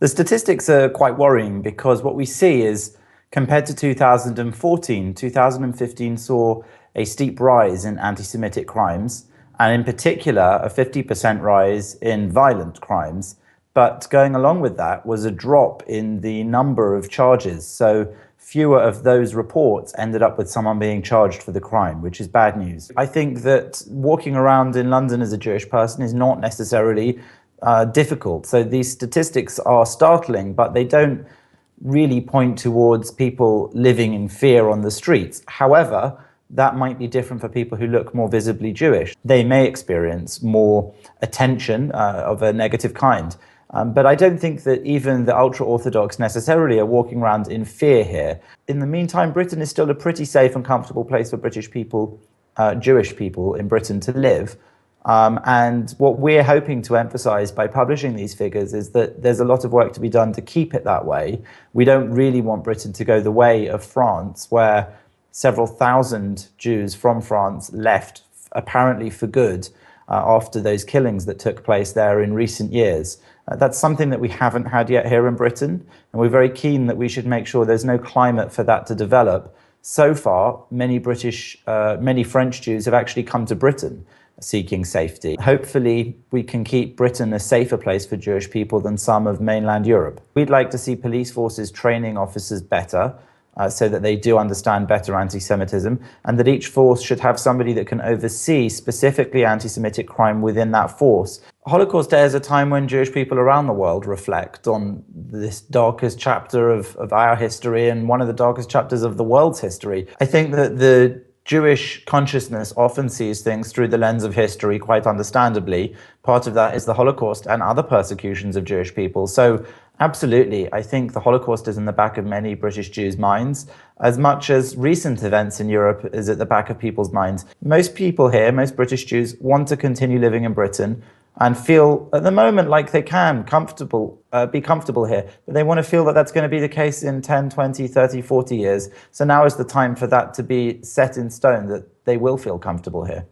The statistics are quite worrying because what we see is, compared to 2014, 2015 saw a steep rise in anti-Semitic crimes, and in particular, a 50% rise in violent crimes. But going along with that was a drop in the number of charges. So fewer of those reports ended up with someone being charged for the crime, which is bad news. I think that walking around in London as a Jewish person is not necessarily difficult. So these statistics are startling, but they don't really point towards people living in fear on the streets. However, that might be different for people who look more visibly Jewish. They may experience more attention of a negative kind. But I don't think that even the ultra-Orthodox necessarily are walking around in fear here. In the meantime, Britain is still a pretty safe and comfortable place for British people, Jewish people in Britain to live. And what we're hoping to emphasize by publishing these figures is that there's a lot of work to be done to keep it that way. We don't really want Britain to go the way of France, where several thousand Jews from France left apparently for good after those killings that took place there in recent years. That's something that we haven't had yet here in Britain, and we're very keen that we should make sure there's no climate for that to develop. So far, many French Jews have actually come to Britain seeking safety. Hopefully, we can keep Britain a safer place for Jewish people than some of mainland Europe. We'd like to see police forces training officers better, so that they do understand better anti-Semitism, and that each force should have somebody that can oversee specifically anti-Semitic crime within that force. Holocaust Day is a time when Jewish people around the world reflect on this darkest chapter of our history and one of the darkest chapters of the world's history. I think that the Jewish consciousness often sees things through the lens of history, quite understandably. Part of that is the Holocaust and other persecutions of Jewish people. So absolutely, I think the Holocaust is in the back of many British Jews' minds, as much as recent events in Europe is at the back of people's minds. Most people here, most British Jews, want to continue living in Britain and feel at the moment like they can be comfortable here. But they want to feel that that's going to be the case in 10, 20, 30, 40 years. So now is the time for that to be set in stone, that they will feel comfortable here.